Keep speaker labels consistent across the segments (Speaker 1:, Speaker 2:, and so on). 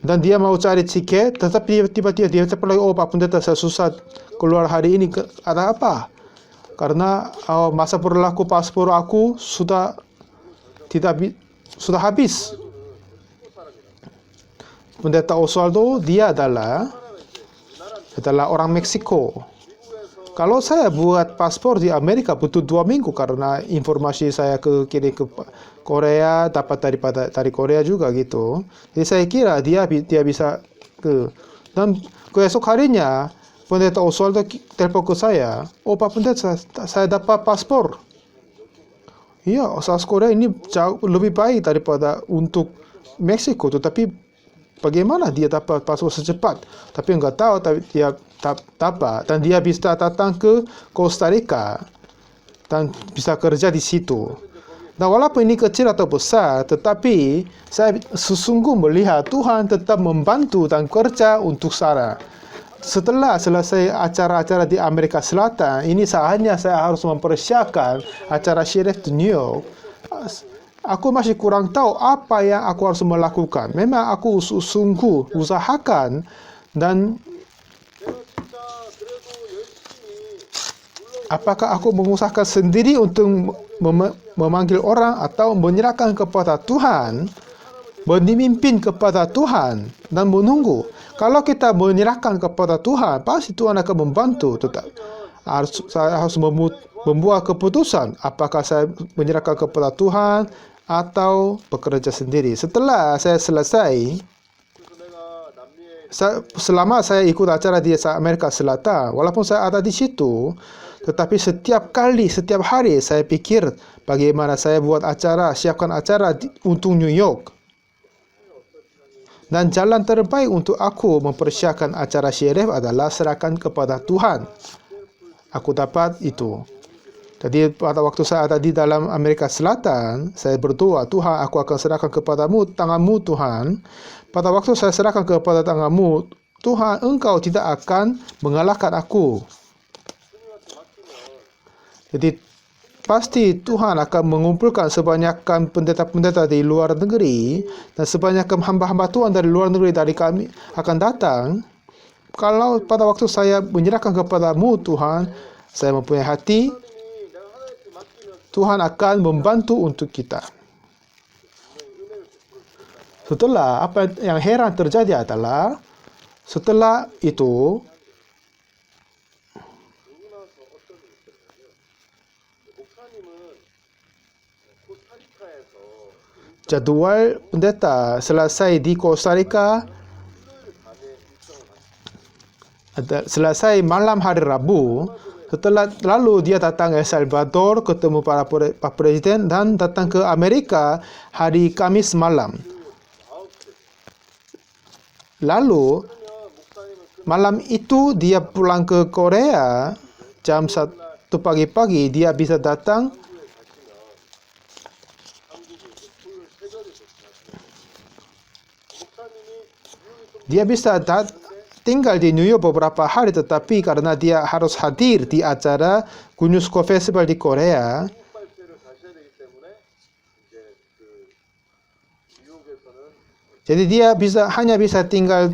Speaker 1: Dan dia mau cari tiket, tetapi tiba-tiba dia cepat lagi, oh Pak Pendeta saya susah keluar hari ini, ada apa? Karena masa berlaku paspor aku sudah sudah habis. Pendeta Oswaldo dia adalah orang Meksiko. Kalau saya buat paspor di Amerika butuh 2 minggu karena informasi saya kirim ke Korea, dapat dari Korea juga gitu. Jadi saya kira dia bisa dan keesok harinya Pendeta Oswaldo telepon ke saya, oh Pak Pendeta saya dapat paspor. Iya, South Korea ini jauh lebih baik daripada untuk Meksiko, tetapi bagaimana dia dapat paspor secepat? Tapi enggak tahu, tapi dia dapat dan dia bisa datang ke Costa Rica dan bisa kerja di situ. Nah, walaupun ini kecil atau besar, tetapi saya sesungguh melihat Tuhan tetap membantu dan kerja untuk Sarah. Setelah selesai acara-acara di Amerika Selatan, ini saatnya saya harus mempersiapkan acara Sheriff di New York. Aku masih kurang tahu apa yang aku harus melakukan. Memang aku sungguh usahakan dan apakah aku mengusahakan sendiri untuk memanggil orang atau menyerahkan kepada Tuhan, memimpin kepada Tuhan dan menunggu. Kalau kita menyerahkan kepada Tuhan, pasti Tuhan akan membantu. Saya harus membuat keputusan apakah saya menyerahkan kepada Tuhan atau bekerja sendiri. Setelah saya selesai, selama saya ikut acara di Amerika Selatan, walaupun saya ada di situ, tetapi setiap hari saya pikir bagaimana saya buat acara, siapkan acara untuk New York. Dan jalan terbaik untuk aku mempersiapkan acara Sheriff adalah serahkan kepada Tuhan. Aku dapat itu. Jadi pada waktu saya ada di dalam Amerika Selatan, saya berdoa, Tuhan, aku akan serahkan kepadamu, tanganmu Tuhan. Pada waktu saya serahkan kepada tanganmu, Tuhan, engkau tidak akan mengalahkan aku. Jadi pasti Tuhan akan mengumpulkan sebanyakkan pendeta-pendeta di luar negeri dan sebanyakkan hamba-hamba Tuhan dari luar negeri dari kami akan datang. Kalau pada waktu saya menyerahkan kepadamu Tuhan, saya mempunyai hati, Tuhan akan membantu untuk kita. Setelah apa yang heran terjadi adalah setelah itu jadwal pendeta selesai di Costa Rica, selesai malam hari Rabu. Lalu dia datang ke El Salvador, ketemu para Pak Presiden dan datang ke Amerika hari Kamis malam. Lalu malam itu dia pulang ke Korea jam 1 pagi-pagi, dia bisa datang tinggal di New York beberapa hari, tetapi karena dia harus hadir di acara UNESCO Festival di Korea, jadi dia hanya bisa tinggal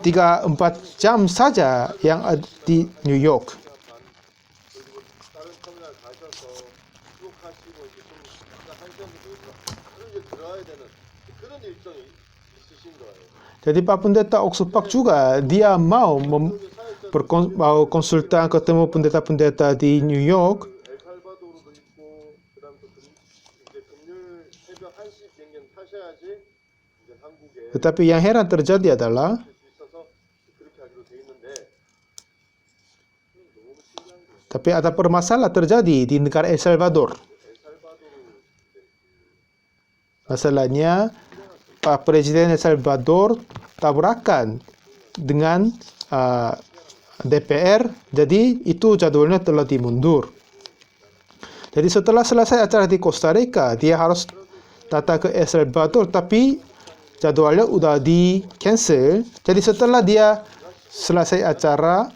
Speaker 1: 3-4 jam saja yang di New York. Jadi Pak Pendeta Oxford juga dia mau konsultan ketemu pendeta-pendeta di New York. Tetapi yang heran terjadi adalah ada permasalahan terjadi di negara El Salvador. Masalahnya Pak Presiden El Salvador tabrakan dengan DPR, jadi itu jadwalnya telah dimundur. Jadi setelah selesai acara di Costa Rica, dia harus datang ke El Salvador, tapi jadualnya udah di cancel. Jadi setelah dia selesai acara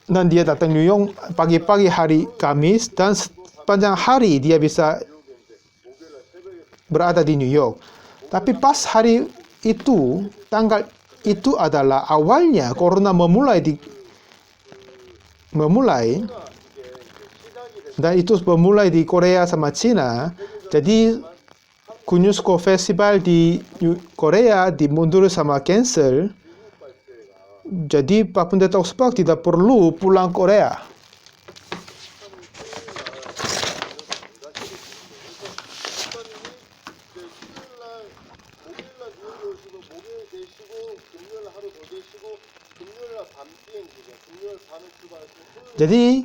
Speaker 1: dan dia datang New York pagi-pagi hari Kamis, dan sepanjang hari dia bisa berada di New York. Tapi pas hari itu, tanggal itu adalah awalnya corona memulai dan itu memulai di Korea sama Cina. Jadi UNESCO Festival di Korea dimundur sama cancel. Jadi Pak Pendeta Oxford tidak perlu pulang Korea. Jadi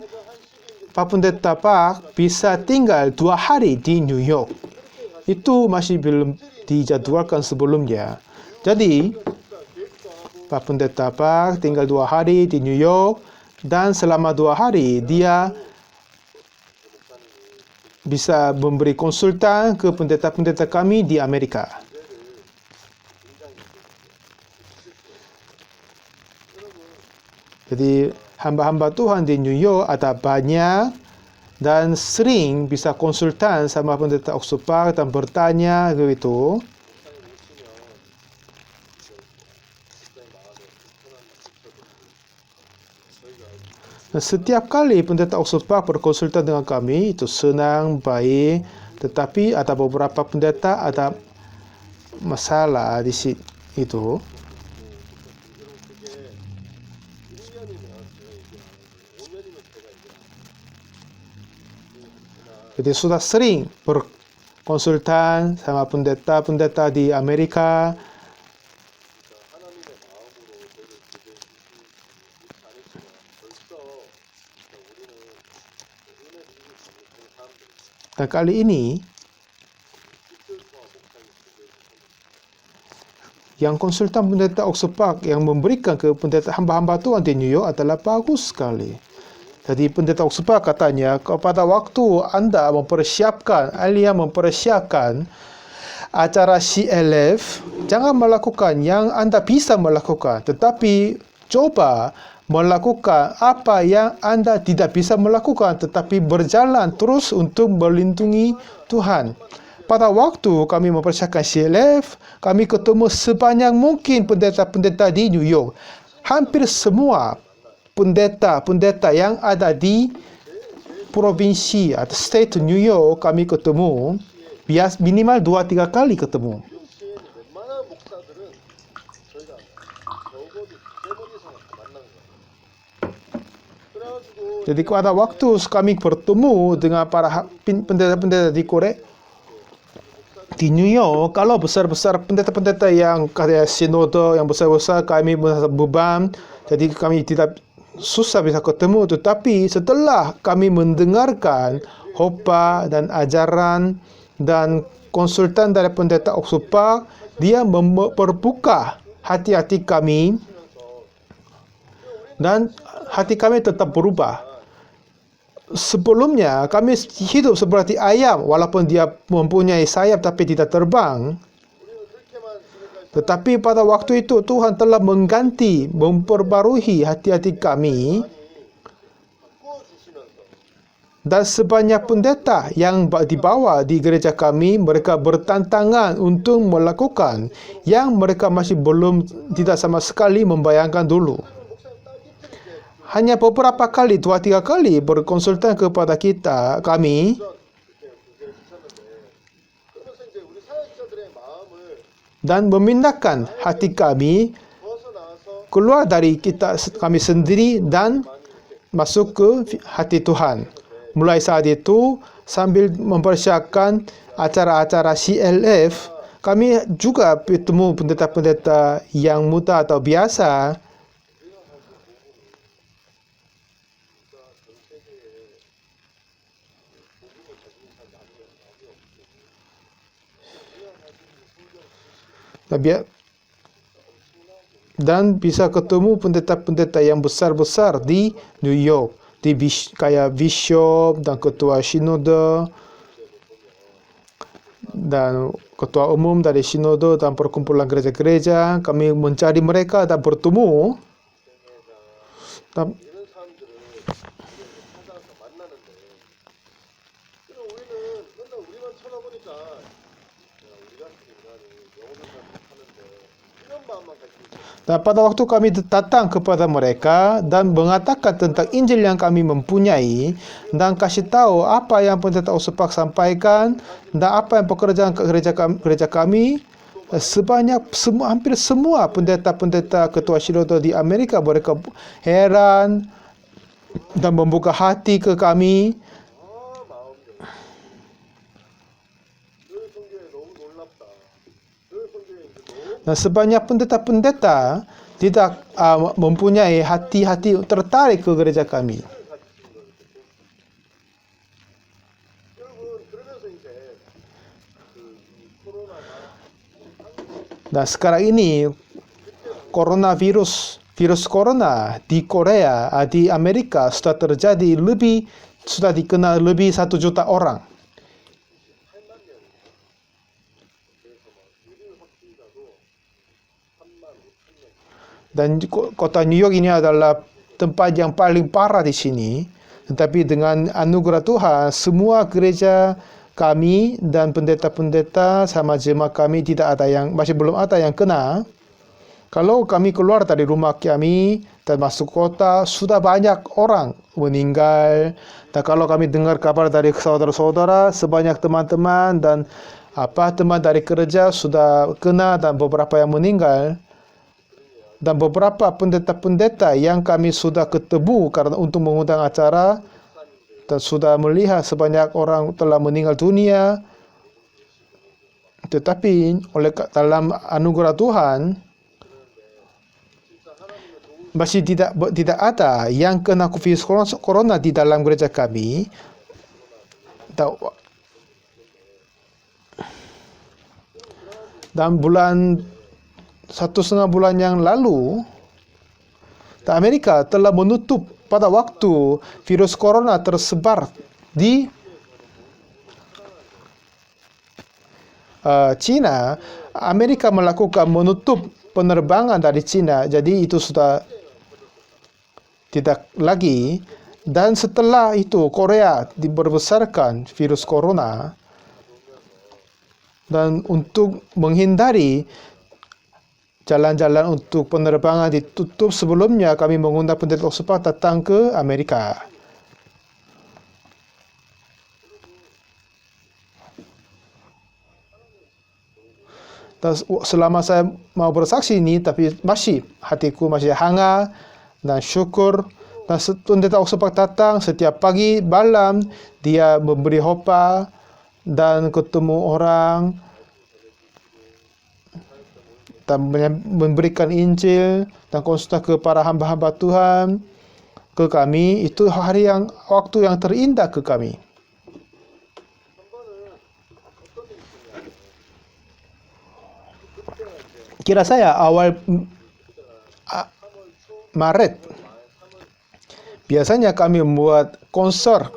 Speaker 1: Pak Pendeta Pak bisa tinggal 2 hari di New York. Itu masih belum dijadwalkan sebelumnya. Jadi Pak Pendeta Pak tinggal 2 hari di New York, dan selama 2 hari dia bisa memberi konsultan ke pendeta-pendeta kami di Amerika. Jadi hamba-hamba Tuhan di New York ada banyak dan sering bisa konsultan sama pendeta Oxford dan bertanya gitu. Dan setiap kali pendeta Oxford berkonsultan dengan kami itu senang, baik, tetapi ada beberapa pendeta ada masalah di situ itu. Jadi sudah sering berkonsultan sama pendeta-pendeta di Amerika. Dan kali ini yang konsultan pendeta Oxford yang memberikan ke pendeta hamba-hamba Tuhan di New York adalah bagus sekali. Jadi pendeta Oxford katanya, pada waktu Anda mempersiapkan acara CLF, jangan melakukan yang Anda bisa melakukan, tetapi coba melakukan apa yang Anda tidak bisa melakukan, tetapi berjalan terus untuk melindungi Tuhan. Pada waktu kami mempersiapkan CLF, kami ketemu sebanyak mungkin pendeta-pendeta di New York. Hampir semua pendeta-pendeta yang ada di provinsi atau state New York kami ketemu, minimal 2-3 kali ketemu. Jadi pada waktu kami bertemu dengan para pendeta-pendeta di Korea, di New York, kalau besar-besar pendeta-pendeta yang kayak sinode yang besar-besar, kami merasa beban, jadi kami tidak susah bisa ketemu. Tetapi setelah kami mendengarkan khotbah dan ajaran dan konsultan dari pendeta Oxford, dia memperbuka hati-hati kami dan hati kami tetap berubah. Sebelumnya kami hidup seperti ayam, walaupun dia mempunyai sayap tapi tidak terbang. Tetapi pada waktu itu Tuhan telah mengganti, memperbarui hati-hati kami. Dan sebanyak pendeta yang dibawa di gereja kami, mereka bertantangan untuk melakukan yang mereka masih belum tidak sama sekali membayangkan dulu. Hanya beberapa kali, 2-3 kali berkonsultan kepada kami, dan memindahkan hati kami keluar dari kami sendiri dan masuk ke hati Tuhan. Mulai saat itu, sambil mempersiapkan acara-acara CLF, kami juga bertemu pendeta-pendeta yang muda atau biasa. Dan bisa ketemu pendeta-pendeta yang besar-besar di New York, kayak bishop dan ketua sinode dan ketua umum dari Sinode dan perkumpulan gereja-gereja, kami mencari mereka dan bertemu. Dan pada waktu kami datang kepada mereka dan mengatakan tentang Injil yang kami mempunyai dan kasih tahu apa yang pendeta Ospak sampaikan dan apa yang pekerjaan gereja kami, hampir semua pendeta-pendeta ketua Sinode di Amerika mereka heran dan membuka hati ke kami. Dan sebanyak pendeta-pendeta tidak mempunyai hati-hati tertarik ke gereja kami. Dan sekarang ini virus corona di Korea, di Amerika sudah terjadi sudah dikenal lebih 1 juta orang. Dan kota New York ini adalah tempat yang paling parah di sini. Tetapi dengan anugerah Tuhan, semua gereja kami dan pendeta-pendeta sama jemaah kami masih belum ada yang kena. Kalau kami keluar dari rumah kami dan masuk kota, sudah banyak orang meninggal. Dan kalau kami dengar kabar dari saudara-saudara, sebanyak teman-teman dan teman dari kerja sudah kena dan beberapa yang meninggal. Dan beberapa pendeta-pendeta yang kami sudah ketemu karena untuk mengundang acara dan sudah melihat sebanyak orang telah meninggal dunia. Tetapi dalam anugerah Tuhan masih tidak ada yang kena virus corona di dalam gereja kami. Dan 1,5 bulan yang lalu, Amerika telah menutup pada waktu virus corona tersebar di China. Amerika menutup penerbangan dari China, jadi itu sudah tidak lagi. Dan setelah itu Korea dibesarkan virus corona, dan untuk menghindari jalan-jalan untuk penerbangan ditutup, sebelumnya kami mengundang pendeta Ospak datang ke Amerika. Dan selama saya mau bersaksi ini, tapi hatiku masih hangat dan syukur. Dan pendeta Ospak datang setiap pagi, malam, dia memberi hopa dan ketemu orang dan memberikan Injil dan konsultasi ke para hamba-hamba Tuhan ke kami. Itu waktu yang terindah ke kami. Kira saya awal Maret biasanya kami membuat konser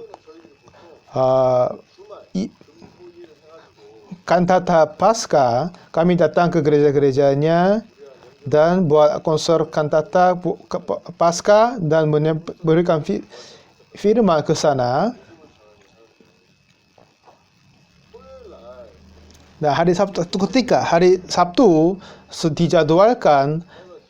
Speaker 1: kantata Paskah. Kami datang ke gereja-gerejanya dan buat konser kantata Paskah dan memberikan firman ke sana. Nah, hari Sabtu dijadwalkan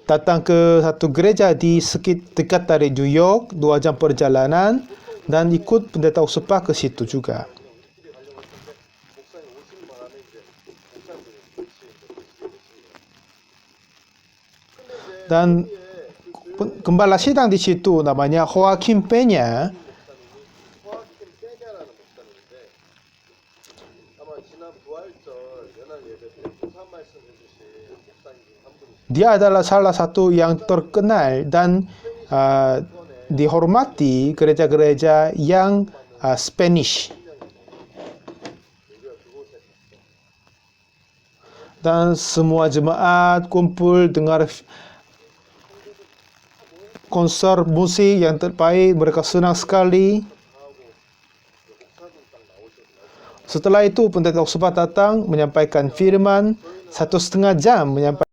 Speaker 1: datang ke satu gereja di dekat dari New York, 2 jam perjalanan, dan ikut pendeta Ospak ke situ juga. Dan gembala sidang di situ namanya Joaquin Peña. Dia adalah salah satu yang terkenal dan dihormati gereja-gereja yang Spanish. Dan semua jemaat kumpul dengar konser musik yang terbaik. Mereka senang sekali. Setelah itu Pendeta Oxford datang menyampaikan firman 1,5 jam menyampaikan